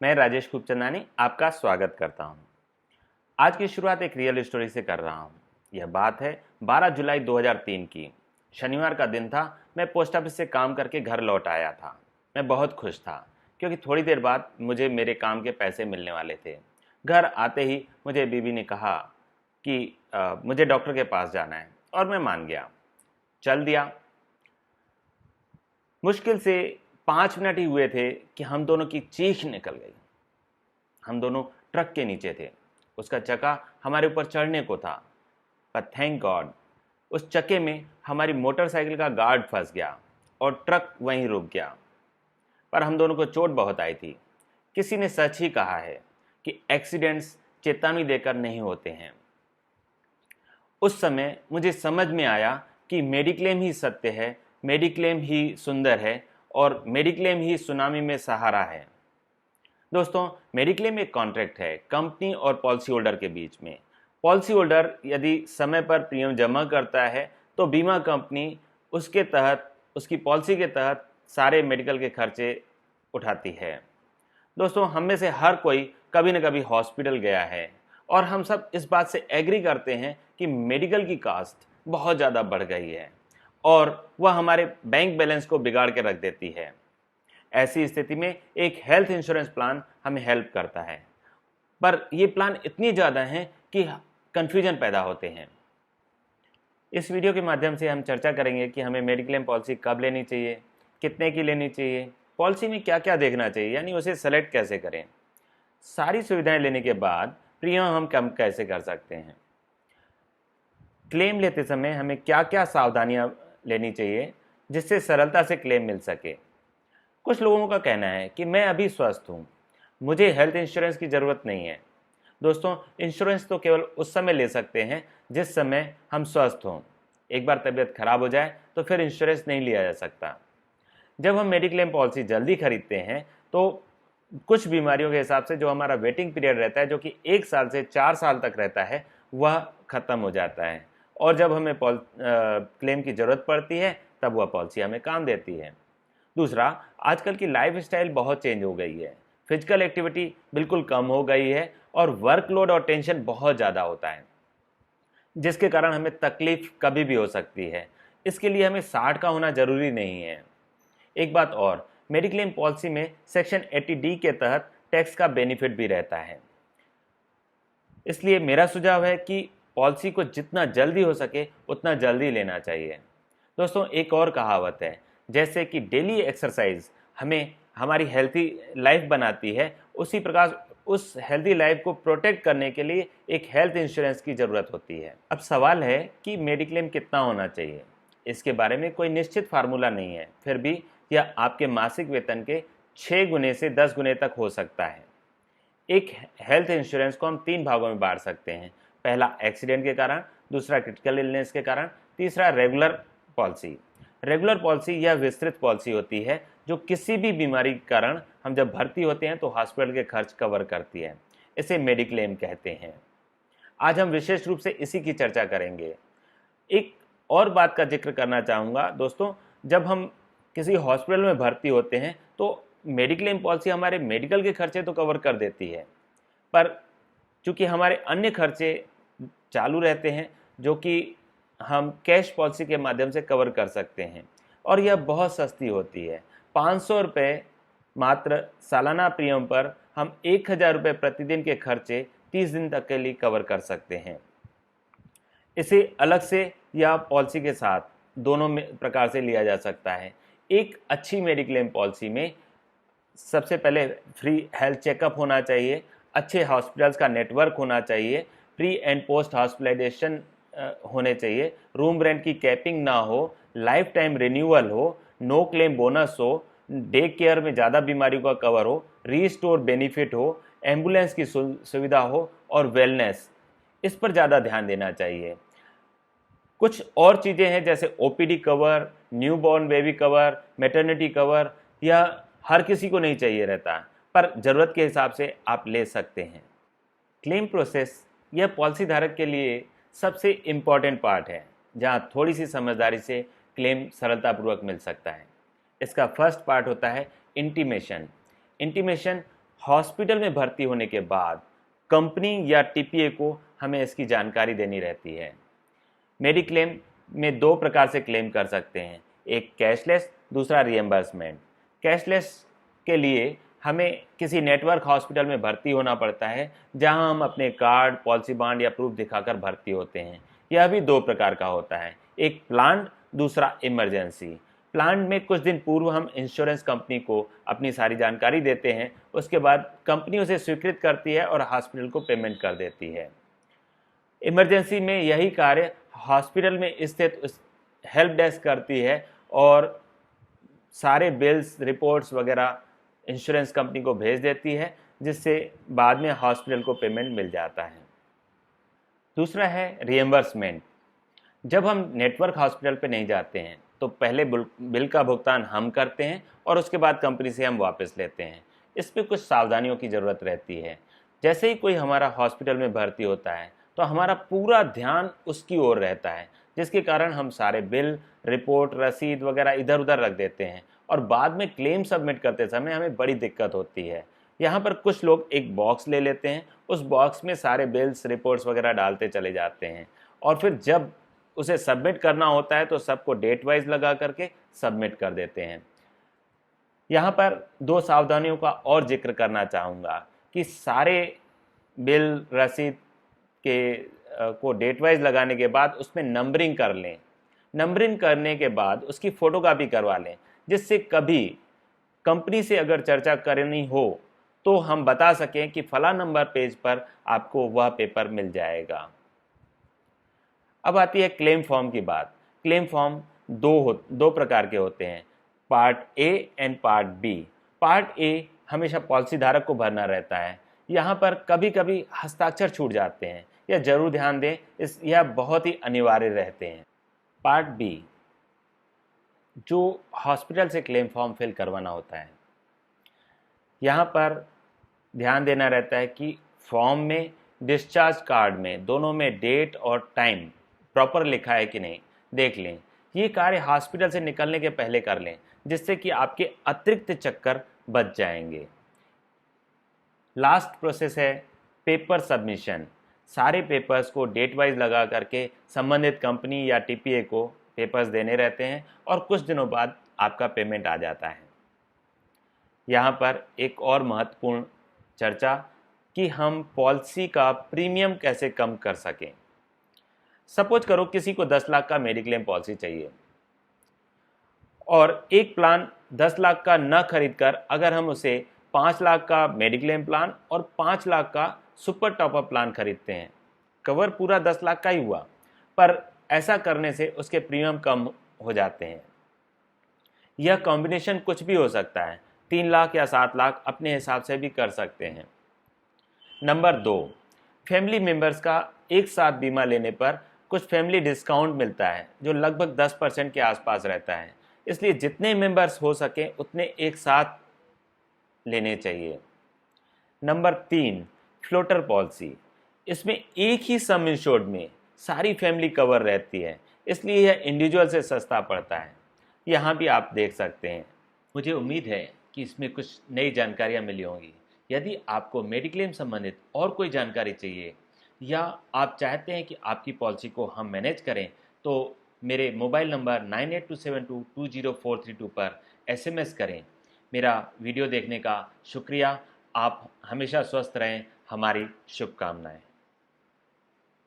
मैं राजेश खूबचंदानी आपका स्वागत करता हूं। आज की शुरुआत एक रियल स्टोरी से कर रहा हूं। यह बात है 12 जुलाई 2003 की। शनिवार का दिन था। मैं पोस्ट ऑफिस से काम करके घर लौट आया था। मैं बहुत खुश था क्योंकि थोड़ी देर बाद मुझे मेरे काम के पैसे मिलने वाले थे। घर आते ही मुझे बीवी ने कहा कि मुझे डॉक्टर के पास जाना है और मैं मान गया, चल दिया। मुश्किल से 5 मिनट ही हुए थे कि हम दोनों की चीख निकल गई। हम दोनों ट्रक के नीचे थे। उसका चक्का हमारे ऊपर चढ़ने को था, पर थैंक गॉड उस चक्के में हमारी मोटरसाइकिल का गार्ड फंस गया और ट्रक वहीं रुक गया। पर हम दोनों को चोट बहुत आई थी। किसी ने सच ही कहा है कि एक्सीडेंट्स चेतावनी देकर नहीं होते हैं। उस समय मुझे समझ में आया कि मेडिक्लेम ही सत्य है, मेडिक्लेम ही सुंदर है और मेडिक्लेम ही सुनामी में सहारा है। दोस्तों, मेडिक्लेम एक कॉन्ट्रैक्ट है कंपनी और पॉलिसी होल्डर के बीच में। पॉलिसी होल्डर यदि समय पर प्रीमियम जमा करता है तो बीमा कंपनी उसके तहत, उसकी पॉलिसी के तहत सारे मेडिकल के खर्चे उठाती है। दोस्तों, हम में से हर कोई कभी न कभी हॉस्पिटल गया है और हम सब इस बात से एग्री करते हैं कि मेडिकल की कास्ट बहुत ज़्यादा बढ़ गई है और वह हमारे बैंक बैलेंस को बिगाड़ के रख देती है। ऐसी स्थिति में एक हेल्थ इंश्योरेंस प्लान हमें हेल्प करता है, पर ये प्लान इतनी ज़्यादा हैं कि कन्फ्यूजन पैदा होते हैं। इस वीडियो के माध्यम से हम चर्चा करेंगे कि हमें मेडिक्लेम पॉलिसी कब लेनी चाहिए, कितने की लेनी चाहिए, पॉलिसी में क्या क्या देखना चाहिए, यानी उसे सेलेक्ट कैसे करें। सारी सुविधाएं लेने के बाद प्रीमियम हम कम कैसे कर सकते हैं। क्लेम लेते समय हमें क्या क्या सावधानियां लेनी चाहिए जिससे सरलता से क्लेम मिल सके। कुछ लोगों का कहना है कि मैं अभी स्वस्थ हूँ, मुझे हेल्थ इंश्योरेंस की ज़रूरत नहीं है। दोस्तों, इंश्योरेंस तो केवल उस समय ले सकते हैं जिस समय हम स्वस्थ हों। एक बार तबीयत खराब हो जाए तो फिर इंश्योरेंस नहीं लिया जा सकता। जब हम मेडिक्लेम पॉलिसी जल्दी खरीदते हैं तो कुछ बीमारियों के हिसाब से जो हमारा वेटिंग पीरियड रहता है, जो कि 1 साल से 4 साल तक रहता है, वह ख़त्म हो जाता है और जब हमें क्लेम की ज़रूरत पड़ती है तब वह पॉलिसी हमें काम देती है। दूसरा, आजकल की लाइफस्टाइल बहुत चेंज हो गई है। फिजिकल एक्टिविटी बिल्कुल कम हो गई है और वर्कलोड और टेंशन बहुत ज़्यादा होता है, जिसके कारण हमें तकलीफ कभी भी हो सकती है। इसके लिए हमें 60 का होना ज़रूरी नहीं है। एक बात और, मेडिक्लेम पॉलिसी में सेक्शन 80D के तहत टैक्स का बेनिफिट भी रहता है। इसलिए मेरा सुझाव है कि पॉलिसी को जितना जल्दी हो सके उतना जल्दी लेना चाहिए। दोस्तों, एक और कहावत है, जैसे कि डेली एक्सरसाइज हमें हमारी हेल्थी लाइफ बनाती है, उसी प्रकार उस हेल्थी लाइफ को प्रोटेक्ट करने के लिए एक हेल्थ इंश्योरेंस की ज़रूरत होती है। अब सवाल है कि मेडिक्लेम कितना होना चाहिए। इसके बारे में कोई निश्चित फार्मूला नहीं है, फिर भी यह आपके मासिक वेतन के 6 गुने से 10 गुने तक हो सकता है। एक हेल्थ इंश्योरेंस को हम 3 भागों में बांट सकते हैं। पहला एक्सीडेंट के कारण, दूसरा क्रिटिकल इलनेस के कारण, तीसरा रेगुलर पॉलिसी। रेगुलर पॉलिसी यह विस्तृत पॉलिसी होती है जो किसी भी बीमारी के कारण हम जब भर्ती होते हैं तो हॉस्पिटल के खर्च कवर करती है। इसे मेडिक्लेम कहते हैं। आज हम विशेष रूप से इसी की चर्चा करेंगे। एक और बात का जिक्र करना चाहूँगा दोस्तों, जब हम किसी हॉस्पिटल में भर्ती होते हैं तो मेडिक्लेम पॉलिसी हमारे मेडिकल के खर्चे तो कवर कर देती है, पर चूँकि हमारे अन्य खर्चे चालू रहते हैं जो कि हम कैश पॉलिसी के माध्यम से कवर कर सकते हैं और यह बहुत सस्ती होती है। 500 रुपये मात्र सालाना प्रीमियम पर हम 1000 रुपये प्रतिदिन के खर्चे 30 दिन तक के लिए कवर कर सकते हैं। इसे अलग से या पॉलिसी के साथ दोनों में प्रकार से लिया जा सकता है। एक अच्छी मेडिक्लेम पॉलिसी में सबसे पहले फ्री हेल्थ चेकअप होना चाहिए, अच्छे हॉस्पिटल्स का नेटवर्क होना चाहिए, प्री एंड पोस्ट हॉस्पिटलाइजेशन होने चाहिए, रूम रेंट की कैपिंग ना हो, लाइफ टाइम रिन्यूअल हो, नो क्लेम बोनस हो, डे केयर में ज़्यादा बीमारियों का कवर हो, रीस्टोर बेनिफिट हो, एम्बुलेंस की सुविधा हो और वेलनेस, इस पर ज़्यादा ध्यान देना चाहिए। कुछ और चीज़ें हैं जैसे OPD cover, newborn baby cover, maternity cover, यह हर किसी को नहीं चाहिए रहता, पर ज़रूरत के हिसाब से आप ले सकते हैं। क्लेम प्रोसेस यह पॉलिसी धारक के लिए सबसे इम्पॉर्टेंट पार्ट है, जहां थोड़ी सी समझदारी से क्लेम सरलतापूर्वक मिल सकता है। इसका फर्स्ट पार्ट होता है इंटीमेशन। इंटीमेशन हॉस्पिटल में भर्ती होने के बाद कंपनी या टीपीए को हमें इसकी जानकारी देनी रहती है। मेडिक्लेम में दो प्रकार से क्लेम कर सकते हैं, एक कैशलेस, दूसरा रिएम्बर्समेंट। कैशलेस के लिए हमें किसी नेटवर्क हॉस्पिटल में भर्ती होना पड़ता है, जहां हम अपने कार्ड, पॉलिसी बॉन्ड या प्रूफ दिखाकर भर्ती होते हैं। यह भी दो प्रकार का होता है, एक प्लान्ड, दूसरा इमरजेंसी। प्लान्ड में कुछ दिन पूर्व हम इंश्योरेंस कंपनी को अपनी सारी जानकारी देते हैं, उसके बाद कंपनी उसे स्वीकृत करती है और हॉस्पिटल को पेमेंट कर देती है। इमरजेंसी में यही कार्य हॉस्पिटल में स्थित हेल्प डेस्क करती है और सारे बिल्स, रिपोर्ट्स वगैरह इंश्योरेंस कंपनी को भेज देती है, जिससे बाद में हॉस्पिटल को पेमेंट मिल जाता है। दूसरा है रिएम्बर्समेंट। जब हम नेटवर्क हॉस्पिटल पे नहीं जाते हैं तो पहले बिल का भुगतान हम करते हैं और उसके बाद कंपनी से हम वापस लेते हैं। इसमें कुछ सावधानियों की ज़रूरत रहती है। जैसे ही कोई हमारा हॉस्पिटल में भर्ती होता है तो हमारा पूरा ध्यान उसकी ओर रहता है, जिसके कारण हम सारे बिल, रिपोर्ट, रसीद वगैरह इधर उधर रख देते हैं और बाद में क्लेम सबमिट करते समय हमें बड़ी दिक्कत होती है। यहाँ पर कुछ लोग एक बॉक्स ले लेते हैं, उस बॉक्स में सारे बिल्स, रिपोर्ट्स वगैरह डालते चले जाते हैं और फिर जब उसे सबमिट करना होता है तो सबको डेट वाइज लगा करके सबमिट कर देते हैं। यहाँ पर दो सावधानियों का और जिक्र करना चाहूँगा कि सारे बिल, रसीद को डेट वाइज लगाने के बाद उसमें नंबरिंग कर लें। नंबरिंग करने के बाद उसकी फ़ोटोकॉपी करवा लें, जिससे कभी कंपनी से अगर चर्चा करनी हो तो हम बता सकें कि फला नंबर पेज पर आपको वह पेपर मिल जाएगा। अब आती है क्लेम फॉर्म की बात। क्लेम फॉर्म दो प्रकार के होते हैं, part A and part B. Part A हमेशा पॉलिसी धारक को भरना रहता है। यहाँ पर कभी कभी हस्ताक्षर छूट जाते हैं, यह जरूर ध्यान दें, यह बहुत ही अनिवार्य रहते हैं। पार्ट बी, जो हॉस्पिटल से क्लेम फॉर्म फिल करवाना होता है, यहाँ पर ध्यान देना रहता है कि फॉर्म में, डिस्चार्ज कार्ड में, दोनों में डेट और टाइम प्रॉपर लिखा है कि नहीं, देख लें। ये कार्य हॉस्पिटल से निकलने के पहले कर लें, जिससे कि आपके अतिरिक्त चक्कर बच जाएंगे। लास्ट प्रोसेस है पेपर सबमिशन। सारे पेपर्स को डेट वाइज लगा करके संबंधित कंपनी या टीपीए को पेपर्स देने रहते हैं और कुछ दिनों बाद आपका पेमेंट आ जाता है। यहाँ पर एक और महत्वपूर्ण चर्चा कि हम पॉलिसी का प्रीमियम कैसे कम कर सकें। सपोज करो किसी को 10 लाख का मेडिक्लेम पॉलिसी चाहिए और एक प्लान 10 लाख का न खरीद कर अगर हम उसे 5 लाख का मेडिक्लेम प्लान और 5 लाख का सुपर टॉपअप प्लान खरीदते हैं, कवर पूरा 10 लाख का ही हुआ, पर ऐसा करने से उसके प्रीमियम कम हो जाते हैं। यह कॉम्बिनेशन कुछ भी हो सकता है, 3 लाख या 7 लाख अपने हिसाब से भी कर सकते हैं। नंबर 2, फैमिली मेंबर्स का एक साथ बीमा लेने पर कुछ फैमिली डिस्काउंट मिलता है, जो लगभग 10% के आसपास रहता है। इसलिए जितने मेंबर्स हो सकें उतने एक साथ लेने चाहिए। Number 3, floater policy. इसमें एक ही सम इंश्योर्ड में सारी फैमिली कवर रहती है, इसलिए यह इंडिविजुअल से सस्ता पड़ता है। यहाँ भी आप देख सकते हैं। मुझे उम्मीद है कि इसमें कुछ नई जानकारियाँ मिली होंगी। यदि आपको मेडिक्लेम संबंधित और कोई जानकारी चाहिए या आप चाहते हैं कि आपकी पॉलिसी को हम मैनेज करें, तो मेरे मोबाइल नंबर 9827220432 पर SMS करें। मेरा वीडियो देखने का शुक्रिया। आप हमेशा स्वस्थ रहें, हमारी शुभकामनाएं।